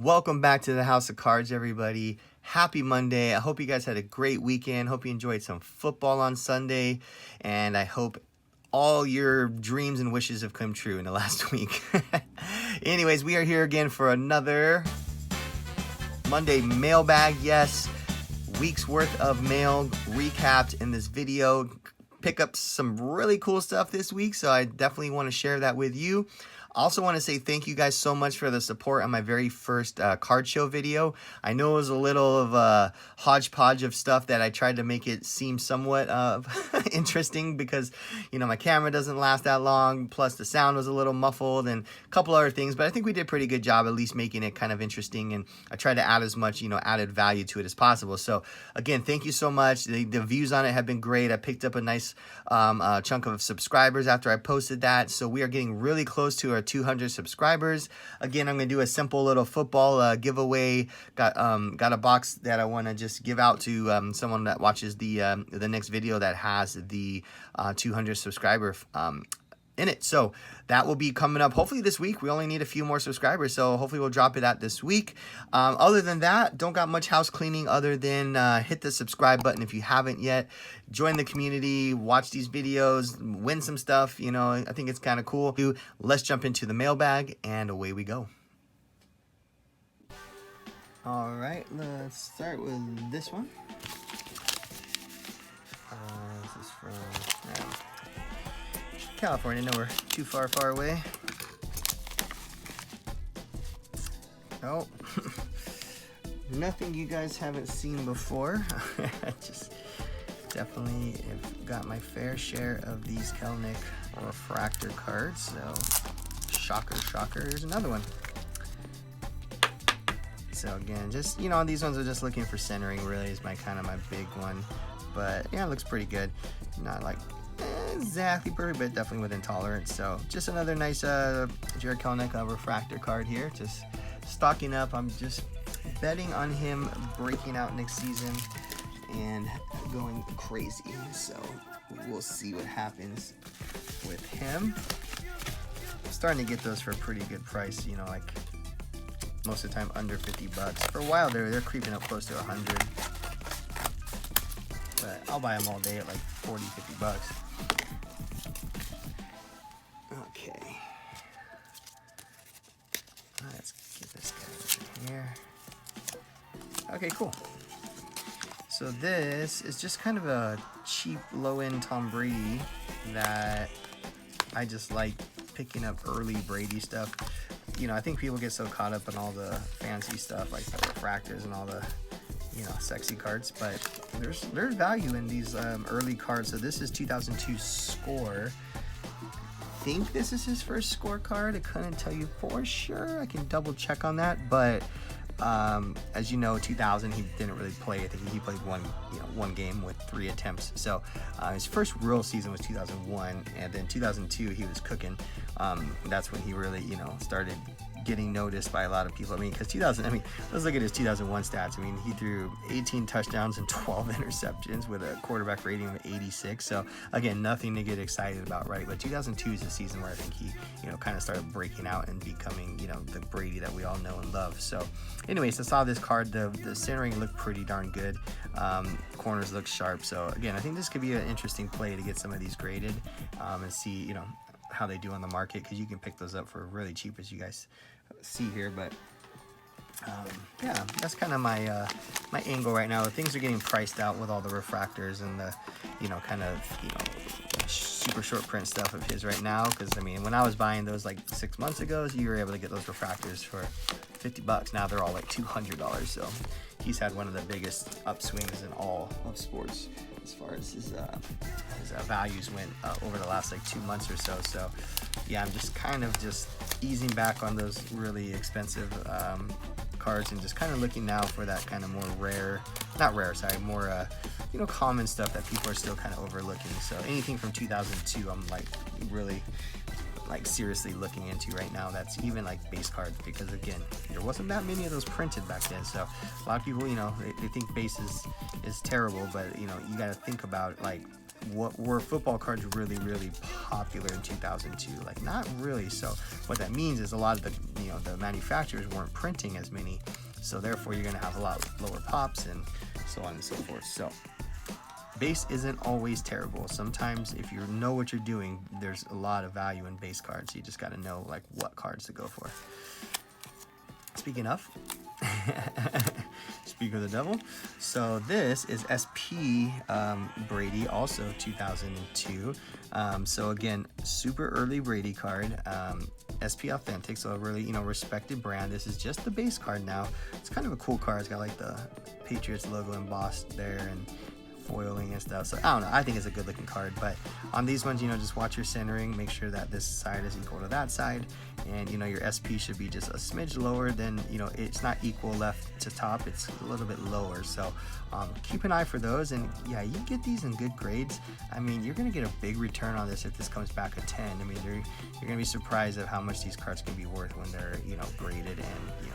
Welcome back to the House of Cards, everybody. Happy Monday. I hope you guys had a great weekend. Hope you enjoyed some football on Sunday. And I hope all your dreams and wishes have come true in the last week. Anyways, we are here again for another Monday mailbag. Yes, week's worth of mail recapped in this video. Pick up some really cool stuff this week, so I definitely want to share that with you. Also want to say thank you guys so much for the support on my very first card show video. I know it was a little of a hodgepodge of stuff that I tried to make it seem somewhat interesting because, you know, my camera doesn't last that long, plus the sound was a little muffled and a couple other things, but I think we did a pretty good job at least making it kind of interesting, and I tried to add as much, added value to it as possible. So again, thank you so much. The views on it have been great. I picked up a nice chunk of subscribers after I posted that, so we are getting really close to our 200 subscribers. Again, I'm gonna do a simple little football giveaway. Got a box that I want to just give out to someone that watches the next video that has the 200 subscriber in it. So that will be coming up hopefully this week. We only need a few more subscribers, so hopefully we'll drop it out this week. Other than that, don't got much house cleaning other than hit the subscribe button if you haven't yet. Join the community, watch these videos, win some stuff. I think it's kind of cool. Let's jump into the mailbag, and away we go. All right, let's start with this one. This is from California, nowhere too far away. Oh, nothing you guys haven't seen before. Just definitely have got my fair share of these Kelenic refractor cards. So shocker, here's another one. So again, just, these ones are just looking for centering, really is my big one. But yeah, it looks pretty good. Not like exactly perfect, but definitely within tolerance. So just another nice Jared Kelenic refractor card here. Just stocking up. I'm just betting on him breaking out next season and going crazy. So we will see what happens with him. I'm starting to get those for a pretty good price. Like most of the time under $50. For a while they're creeping up close to 100. But I'll buy them all day at like 40, 50 bucks. Okay. Let's get this guy in here. Okay, cool. So this is just kind of a cheap, low-end Tom Brady that I just like picking up early Brady stuff. I think people get so caught up in all the fancy stuff like the refractors and all the sexy cards, but there's value in these early cards. So this is 2002 score. I think this is his first scorecard. I couldn't tell you for sure. I can double check on that, but as you know, 2000 he didn't really play. I think he played one game with 3 attempts. So his first real season was 2001, and then 2002 he was cooking. That's when he really started getting noticed by a lot of people. Because let's look at his 2001 stats. He threw 18 touchdowns and 12 interceptions with a quarterback rating of 86. So again, nothing to get excited about, right? But 2002 is the season where I think he, kind of started breaking out and becoming, the Brady that we all know and love. So anyways, I saw this card. The centering looked pretty darn good. Corners look sharp. So again, I think this could be an interesting play to get some of these graded and see, how they do on the market, because you can pick those up for really cheap, as you guys see here. But yeah, that's kind of my my angle right now. Things are getting priced out with all the refractors and the super short print stuff of his right now, because when I was buying those like 6 months ago, you were able to get those refractors for $50. Now they're all like $200. So he's had one of the biggest upswings in all of sports as far as his values went over the last like 2 months or so. So yeah, I'm just kind of just easing back on those really expensive cards and just kind of looking now for that kind of more more common stuff that people are still kind of overlooking. So anything from 2002 I'm like really seriously looking into right now. That's even like base cards, because again, there wasn't that many of those printed back then. So a lot of people, they think base is terrible, but you got to think about like were football cards really, really popular in 2002? Like, not really. So what that means is a lot of the, the manufacturers weren't printing as many, so therefore you're going to have a lot lower pops and so on and so forth. So base isn't always terrible. Sometimes if you know what you're doing, there's a lot of value in base cards. You just got to know like what cards to go for. Speaking of, speak of the devil. So this is SP Brady, also 2002. So again, super early Brady card. SP Authentic, so a really, respected brand. This is just the base card now. It's kind of a cool card. It's got like the Patriots logo embossed there and foiling and stuff. So I don't know, I think it's a good looking card. But on these ones, just watch your centering, make sure that this side is equal to that side, and your SP should be just a smidge lower than, it's not equal left to top, it's a little bit lower. So keep an eye for those, and yeah, you get these in good grades. I mean, you're gonna get a big return on this if this comes back a 10. I mean, you're gonna be surprised at how much these cards can be worth when they're graded, and you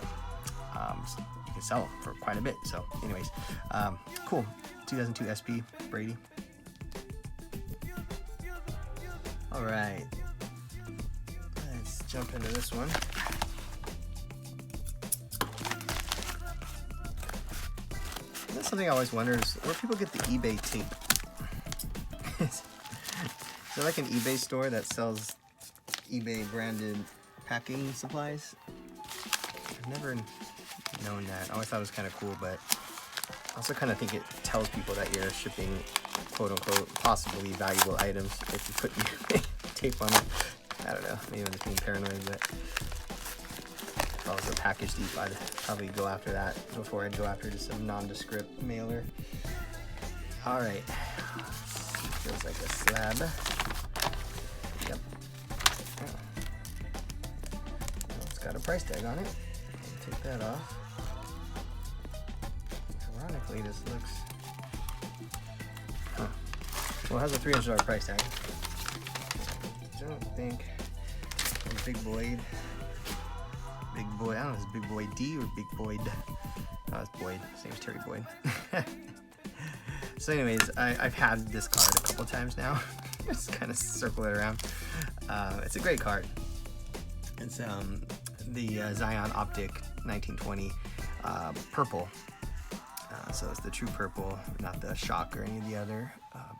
can sell them for quite a bit. So anyways, cool. 2002 SP Brady. All right, let's jump into this one. That's something I always wonder is where people get the eBay tape. Is there like an eBay store that sells eBay branded packing supplies? I've never known that. I always thought it was kind of cool, but I also kind of think it tells people that you're shipping quote unquote possibly valuable items if you put tape on it. I don't know, maybe I'm just being paranoid, but if I was a package thief, I'd probably go after that before I'd go after just a nondescript mailer. All right, feels like a slab. Yep. Oh. Well, it's got a price tag on it. I'll take that off. Ironically, this looks, well, it has a $300 price tag. I don't think Big Boyd, I don't know if it's Big Boy D or Big Boyd. Oh, it's Boyd, same as Terry Boyd. So anyways, I've had this card a couple times now. Just kind of circle it around. It's a great card. It's the Zion Optic 1920 purple. So it's the true purple, not the shock or any of the other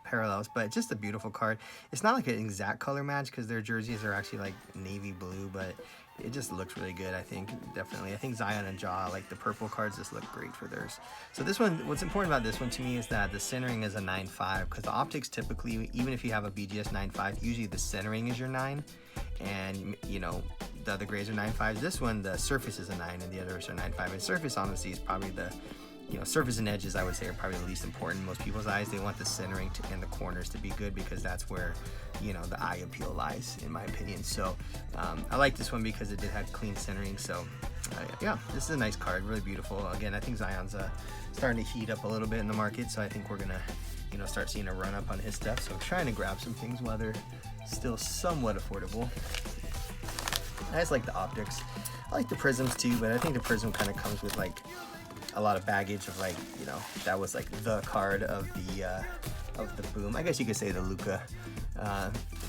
parallels, but just a beautiful card. It's not like an exact color match because their jerseys are actually like navy blue, but it just looks really good. I think definitely. I think Zion and Ja, like the purple cards, just look great for theirs. So this one, what's important about this one to me is that the centering is a 9.5 because the optics typically, even if you have a BGS 9.5, usually the centering is your 9, and the other grades are 9.5s. This one, the surface is a 9 and the others are 9.5. And surface honestly is probably the surface and edges, I would say, are probably the least important in most people's eyes. They want the centering and the corners to be good because that's where, the eye appeal lies, in my opinion. So I like this one because it did have clean centering. So yeah, this is a nice card, really beautiful. Again, I think Zion's starting to heat up a little bit in the market, so I think we're gonna, start seeing a run up on his stuff. So I'm trying to grab some things while they're still somewhat affordable. I just like the optics. I like the prisms too, but I think the prism kind of comes with like a lot of baggage of like, that was like the card of the boom. I guess you could say the Luka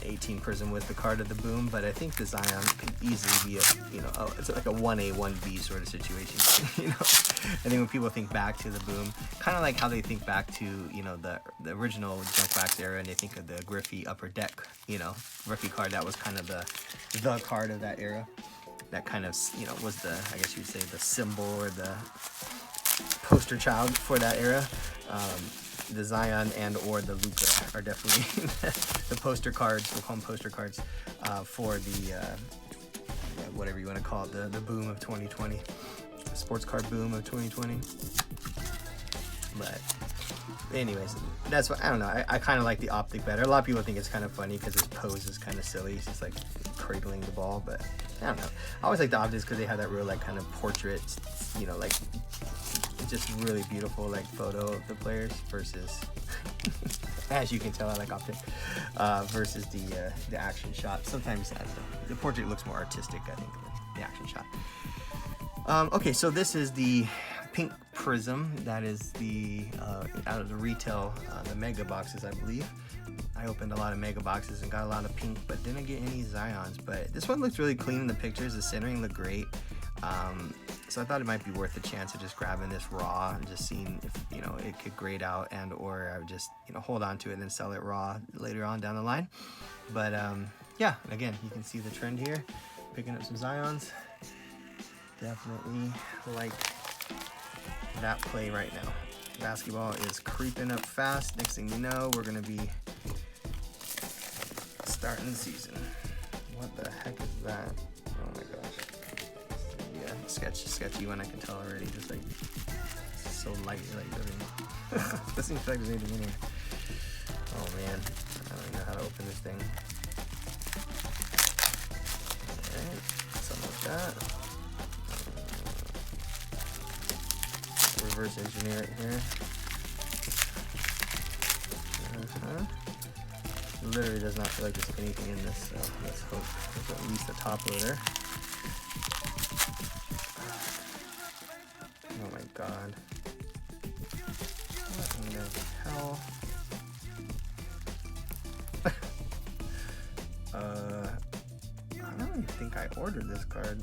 18 prism was the card of the boom, but I think the Zion could easily be it's like a 1A, 1B sort of situation. I think when people think back to the boom, kind of like how they think back to, the original Junk Wax era, and they think of the Griffey Upper Deck, rookie card, that was kind of the card of that era. That kind of, was the, I guess you'd say, the symbol or the poster child for that era. The Zion and or the Luka are definitely the poster cards, we'll call them poster cards, for the, whatever you want to call it, the boom of 2020, sports card boom of 2020. But anyways, that's what, I don't know, I kind of like the optic better. A lot of people think it's kind of funny because his pose is kind of silly. He's just like cradling the ball, but I don't know. I always like the optics because they have that real like kind of portrait, like just really beautiful like photo of the players versus as you can tell I like optic versus the action shot. Sometimes the portrait looks more artistic, I think, than the action shot. Okay, so this is the pink Prism. That is the out of the retail, the mega boxes, I believe. I opened a lot of mega boxes and got a lot of pink, but didn't get any Zions. But this one looks really clean in the pictures. The centering looked great. So I thought it might be worth the chance of just grabbing this raw and just seeing if, you know, it could grade out, and or I would just, you know, hold on to it and then sell it raw later on down the line. But yeah, again, you can see the trend here. Picking up some Zions. Definitely like that play right now. Basketball is creeping up fast. Next thing you know, we're going to be starting the season. What the heck is that? Oh my gosh. Yeah, sketchy one, I can tell already. Just like, so light, like, I mean, doesn't feel like there's anything in here. Oh man, I don't even know how to open this thing. Alright, something like that. Reverse engineer it here. Literally does not feel like there's anything in this, so let's hope there's at least a top loader. Oh my god. What in the hell? I don't even think I ordered this card.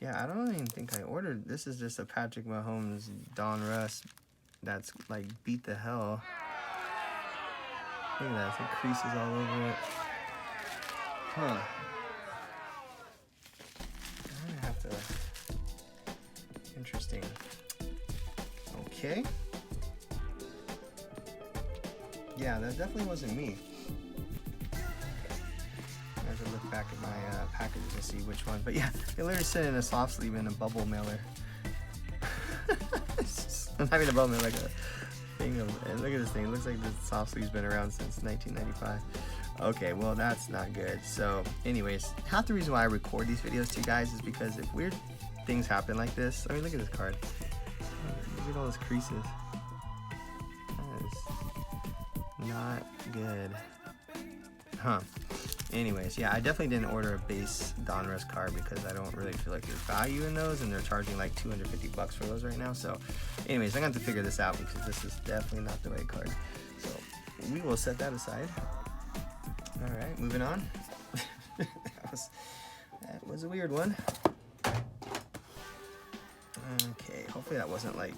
Yeah, I don't even think I ordered. This is just a Patrick Mahomes Don Russ that's like beat the hell. Look at that, it's like creases all over it. Huh. I'm gonna have to. Interesting. Okay. Yeah, that definitely wasn't me. I have to look back at my packages to see which one. But yeah, it literally sent in a soft sleeve in a bubble mailer. I'm having a bubble mailer like a thing of, and look at this thing. It looks like this soft sleeve's been around since 1995. Okay, well that's not good. So anyways, half the reason why I record these videos to you guys is because if weird things happen like this, I mean, look at this card. Look at all those creases. That is not good. Huh. Anyways, yeah, I definitely didn't order a base Donruss card because I don't really feel like there's value in those, and they're charging like 250 bucks for those right now. So anyways, I'm going to have to figure this out because this is definitely not the right card. So we will set that aside. All right, moving on. that was a weird one. Okay, hopefully that wasn't like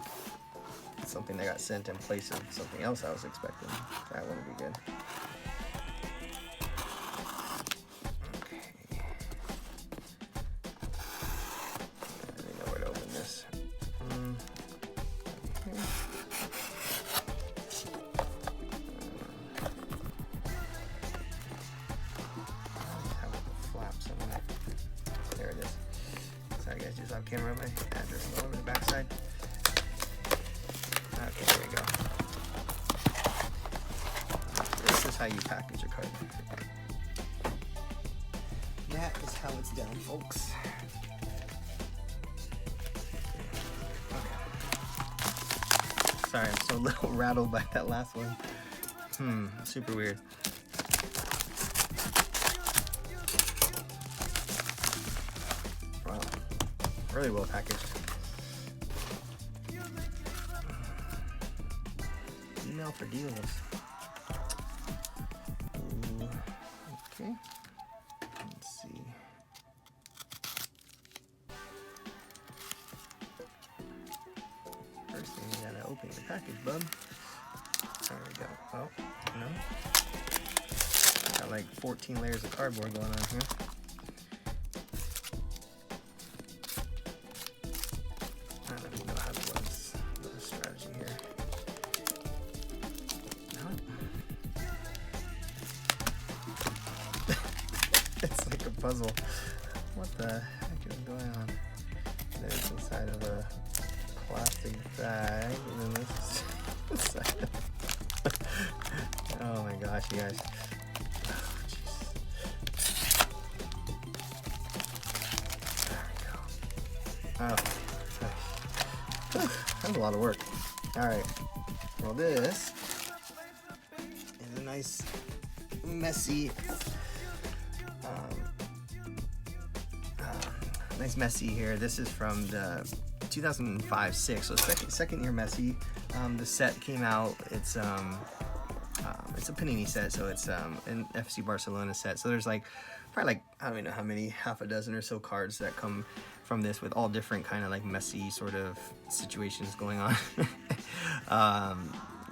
something that got sent in place of something else I was expecting. That wouldn't be good. Camera, my address all over the backside. Okay, there we go. This is how you package a card. That is how it's done, folks. Okay. Sorry, I'm so a little rattled by that last one. Super weird. Really well packaged. Email for deals. Ooh, okay. Let's see. First thing you gotta open the package, bub. There we go. Oh, no. Got like 14 layers of cardboard going on here. It's like a puzzle. What the heck is going on? There's inside of a plastic bag, and then this is inside of... Oh my gosh, you guys. Oh, jeez. There we go. Oh. That's a lot of work. Alright. Well, this is a nice, messy Nice Messi here. This is from the 2005-06, so second year Messi. The set came out. It's a Panini set, so it's an FC Barcelona set. So there's like probably like, I don't even know how many, half a dozen or so cards that come from this with all different kind of like messy sort of situations going on.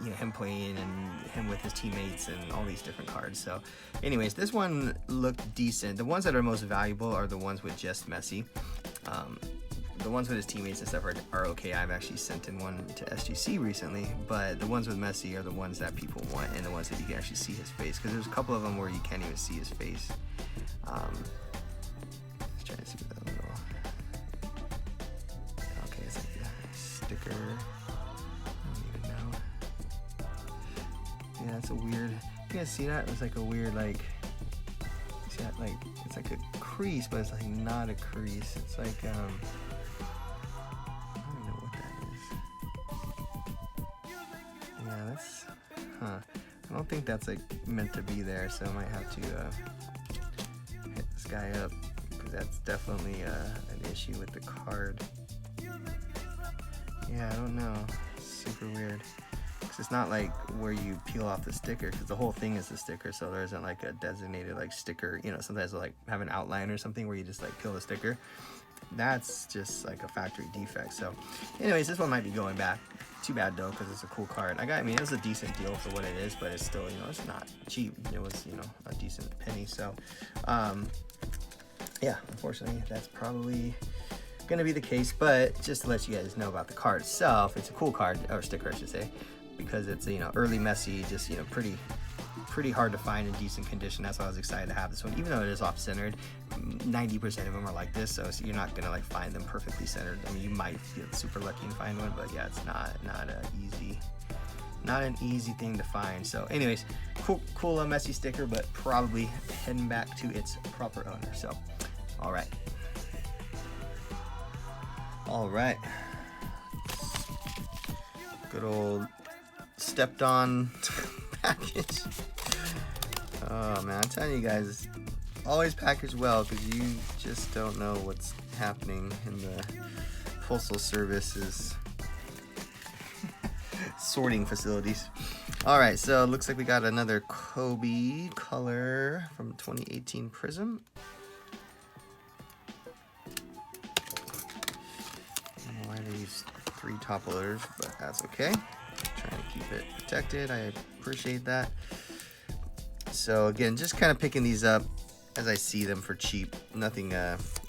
You know, him playing and him with his teammates and all these different cards. So anyways, this one looked decent. The ones that are most valuable are the ones with just Messi. The ones with his teammates and stuff are okay. I've actually sent in one to SGC recently, but the ones with Messi are the ones that people want and the ones that you can actually see his face, because there's a couple of them where you can't even see his face. Let's try to see that little. Okay, it's like a sticker. I don't even know. Yeah, it's a weird. You guys see that? It's like a weird, like. See that? Like, it's like a crease, but it's like not a crease. It's like I don't know what that is. Yeah, that's. Huh. I don't think that's like meant to be there, so I might have to hit this guy up, because that's definitely an issue with the card. Yeah, I don't know. It's super weird. Because it's not like where you peel off the sticker, because the whole thing is the sticker, so there isn't like a designated like sticker. You know, sometimes they'll like have an outline or something where you just like peel the sticker. That's just like a factory defect. So anyways, this one might be going back. Too bad though, because it's a cool card. I mean, it was a decent deal for what it is, but it's still, you know, it's not cheap. It was, you know, a decent penny. So yeah, unfortunately that's probably gonna be the case. But just to let you guys know about the card itself, it's a cool card, or sticker I should say, because it's, you know, early Messi, just, you know, pretty hard to find in decent condition. That's why I was excited to have this one, even though it is off-centered. 90% of them are like this, so you're not gonna like find them perfectly centered. I mean, you might get super lucky and find one, but yeah, it's not an easy thing to find. So anyways, cool Messi sticker, but probably heading back to its proper owner. So all right, good old stepped on package. Oh man, I'm telling you guys, always package well, because you just don't know what's happening in the postal service's sorting facilities. All right, so it looks like we got another Kobe color from 2018 Prism. I don't know why they use 3 top loaders, but that's okay. Trying to keep it protected. I appreciate that. So again, just kind of picking these up as I see them for cheap. Nothing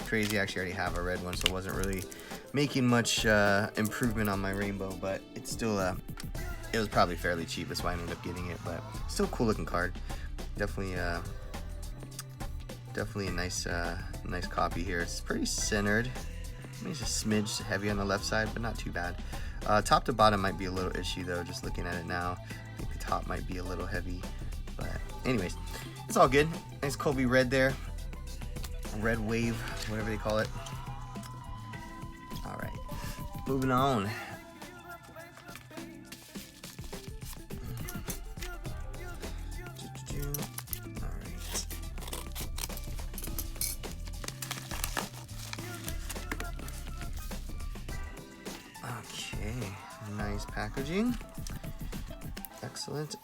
crazy. I actually already have a red one, so I wasn't really making much improvement on my rainbow, but it's still it was probably fairly cheap. That's why I ended up getting it, but still cool looking card. Definitely a nice copy here. It's pretty centered. Maybe just a smidge heavy on the left side, but not too bad. Top to bottom might be a little issue though, just looking at it now. I think the top might be a little heavy, but anyways, it's all good. Nice Kobe red there. Red wave, whatever they call it. All right, moving on. Nice packaging. Excellent.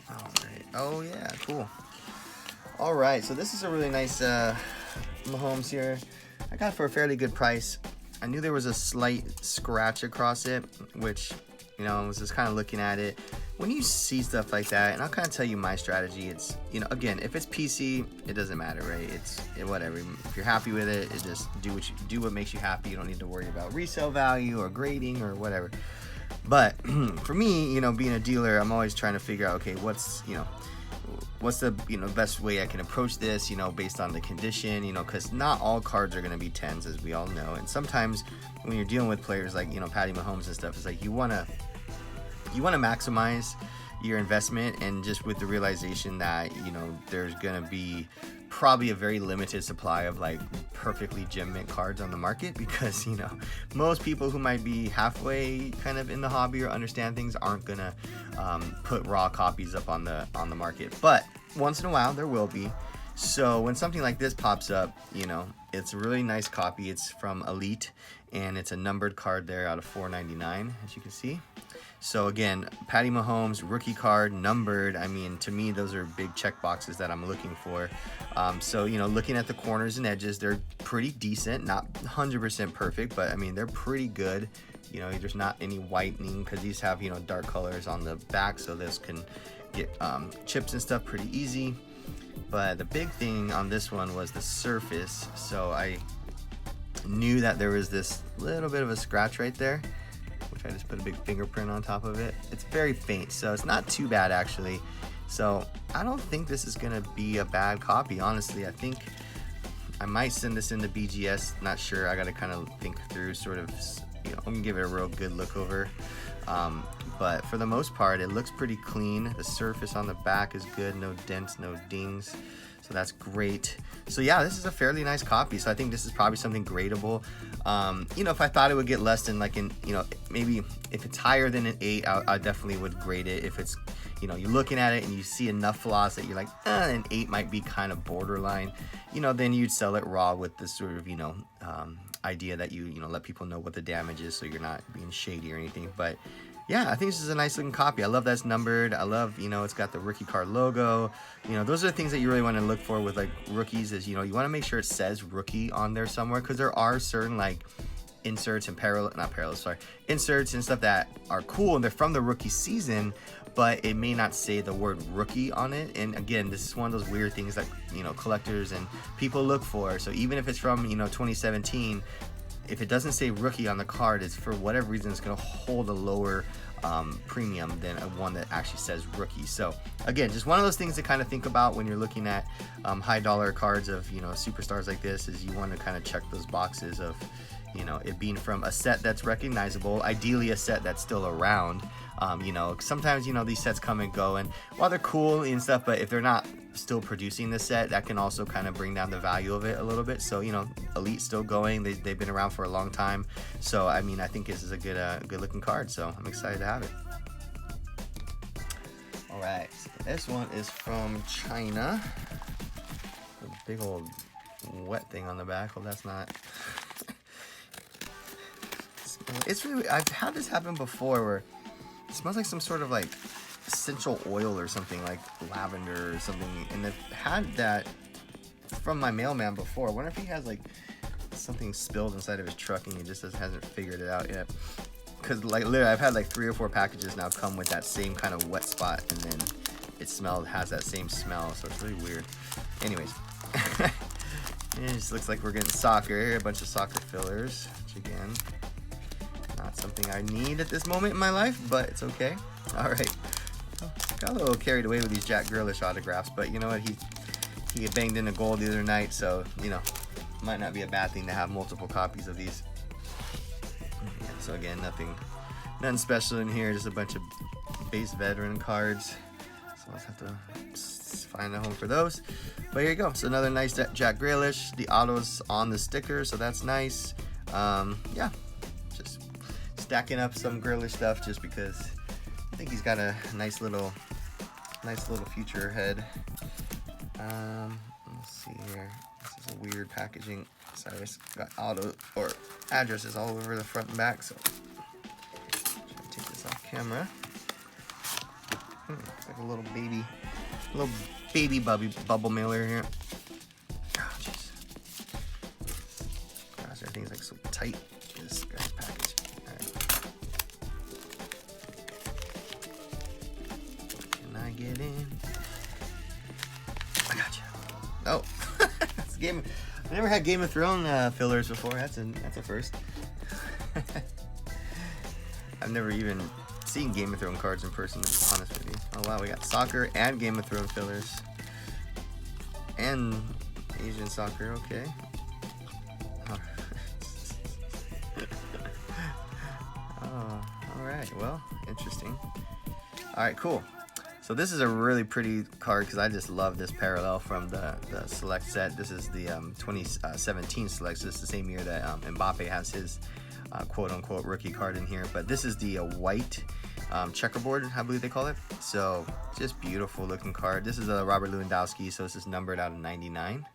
All right. Oh yeah, cool. All right, so this is a really nice Mahomes here. I got it for a fairly good price. I knew there was a slight scratch across it, which, you know, I was just kind of looking at it. When you see stuff like that, and I'll kind of tell you my strategy, it's, you know, again, if it's PC, it doesn't matter, right? It's whatever. If you're happy with it, it just do what makes you happy. You don't need to worry about resale value or grading or whatever. But for me, you know, being a dealer, I'm always trying to figure out, okay, what's the, you know, best way I can approach this, you know, based on the condition, you know, because not all cards are going to be 10s, as we all know. And sometimes when you're dealing with players like, you know, Patty Mahomes and stuff, it's like you want to maximize your investment, and just with the realization that, you know, there's gonna be probably a very limited supply of like perfectly gem mint cards on the market, because, you know, most people who might be halfway kind of in the hobby or understand things aren't gonna put raw copies up on the market. But once in a while there will be. So when something like this pops up, you know, it's a really nice copy. It's from Elite, and it's a numbered card there out of 499, as you can see. So again, Patty Mahomes, rookie card, numbered. I mean, to me, those are big check boxes that I'm looking for. So, you know, looking at the corners and edges, they're pretty decent. Not 100% perfect, but I mean, they're pretty good. You know, there's not any whitening, because these have, you know, dark colors on the back, so this can get chips and stuff pretty easy. But the big thing on this one was the surface. So I knew that there was this little bit of a scratch right there, which I just put a big fingerprint on top of it. It's very faint, so it's not too bad actually. So I don't think this is gonna be a bad copy, honestly. I think I might send this into BGS, not sure. I gotta kind of think through, sort of, you know, I'm gonna give it a real good look over. But for the most part, it looks pretty clean. The surface on the back is good, no dents, no dings, so that's great. So yeah, this is a fairly nice copy. So I think this is probably something gradable. You know, if I thought it would get less than like an, you know, maybe if it's higher than an 8, I definitely would grade it. If it's, you know, you're looking at it and you see enough flaws that you're like, an 8 might be kind of borderline, you know, then you'd sell it raw with this sort of, you know, idea that you know, let people know what the damage is, so you're not being shady or anything. But yeah, I think this is a nice looking copy. I love that it's numbered. I love, you know, it's got the rookie card logo. You know, those are the things that you really want to look for with like rookies, is, you know, you want to make sure it says rookie on there somewhere, because there are certain like inserts and inserts and stuff that are cool and they're from the rookie season, but it may not say the word rookie on it. And again, this is one of those weird things that, you know, collectors and people look for. So even if it's from, you know, 2017, if it doesn't say rookie on the card, it's for whatever reason it's going to hold a lower premium than one that actually says rookie. So again, just one of those things to kind of think about when you're looking at high dollar cards of, you know, superstars like this, is you want to kind of check those boxes of, you know, it being from a set that's recognizable, ideally a set that's still around. You know, sometimes, you know, these sets come and go, and while they're cool and stuff, but if they're not still producing the set, that can also kind of bring down the value of it a little bit. So, you know, Elite's still going. They've been around for a long time. So, I mean, I think this is a good looking card. So I'm excited to have it. All right, so this one is from China. A big old wet thing on the back. Well, that's not. It's really, I've had this happen before where it smells like some sort of like essential oil or something, like lavender or something, and I've had that from my mailman before. I wonder if he has like something spilled inside of his truck and he just hasn't figured it out yet, because like literally I've had like 3 or 4 packages now come with that same kind of wet spot, and then it has that same smell, so it's really weird. Anyways, it just looks like we're getting soccer, a bunch of soccer fillers, which again, not something I need at this moment in my life, but it's okay. All right. Got a little carried away with these Jack Grealish autographs, but you know what? He get banged in a goal the other night, so, you know, might not be a bad thing to have multiple copies of these. Yeah, so again, nothing special in here, just a bunch of base veteran cards. So I'll have to find a home for those. But here you go. So another nice Jack Grealish. The auto's on the sticker, so that's nice. Yeah, just stacking up some Grealish stuff just because I think he's got a nice little future ahead. Let's see here. This is a weird packaging. Sorry, it's got auto or addresses all over the front and back. So try to take this off camera. It's like a little baby bubble mailer here. Oh jeez. Gosh, everything's like so tight. This guy's package. All right. Can I get in? I got you. Oh, that's a game. I never had Game of Thrones fillers before. That's a first. I've never even seen Game of Thrones cards in person, to be honest with you. Oh wow, we got soccer and Game of Thrones fillers. And Asian soccer, okay. Oh, alright, well, interesting. Alright, cool. So this is a really pretty card because I just love this parallel from the select set. This is the 2017 select. So this is the same year that Mbappe has his quote-unquote rookie card in here. But this is the white checkerboard, I believe they call it. So just beautiful looking card. This is a Robert Lewandowski, so this is numbered out of 99.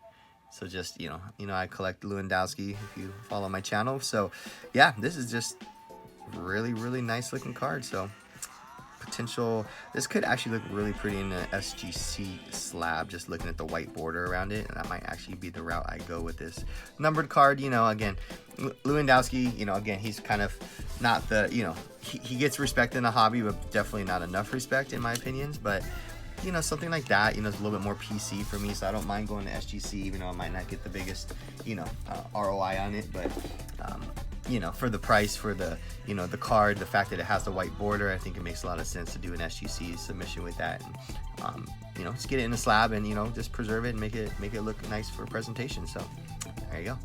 So just, you know, I collect Lewandowski if you follow my channel. So yeah, this is just really, really nice looking card. So potential, this could actually look really pretty in the SGC slab, just looking at the white border around it, and that might actually be the route I go with this numbered card. You know, again, Lewandowski, you know, again, he's kind of not the, you know, he gets respect in the hobby, but definitely not enough respect in my opinions. But you know, something like that, you know, is a little bit more PC for me, so I don't mind going to SGC, even though I might not get the biggest, you know, ROI on it. But you know, for the price, for the, you know, the card, the fact that it has the white border, I think it makes a lot of sense to do an SGC submission with that. And, you know, just get it in a slab and, you know, just preserve it and make it look nice for presentation. So there you go.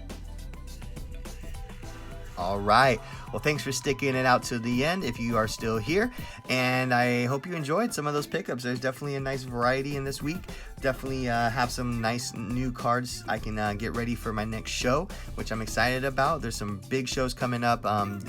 All right. Well, thanks for sticking it out to the end if you are still here. And I hope you enjoyed some of those pickups. There's definitely a nice variety in this week. Definitely have some nice new cards I can get ready for my next show, which I'm excited about. There's some big shows coming up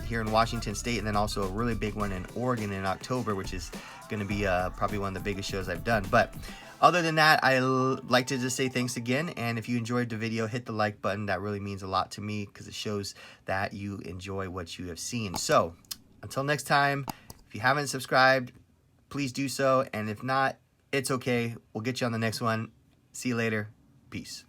here in Washington State, and then also a really big one in Oregon in October, which is going to be probably one of the biggest shows I've done. But other than that, I like to just say thanks again. And if you enjoyed the video, hit the like button. That really means a lot to me because it shows that you enjoy what you have seen. So until next time, if you haven't subscribed, please do so. And if not, it's okay. We'll get you on the next one. See you later. Peace.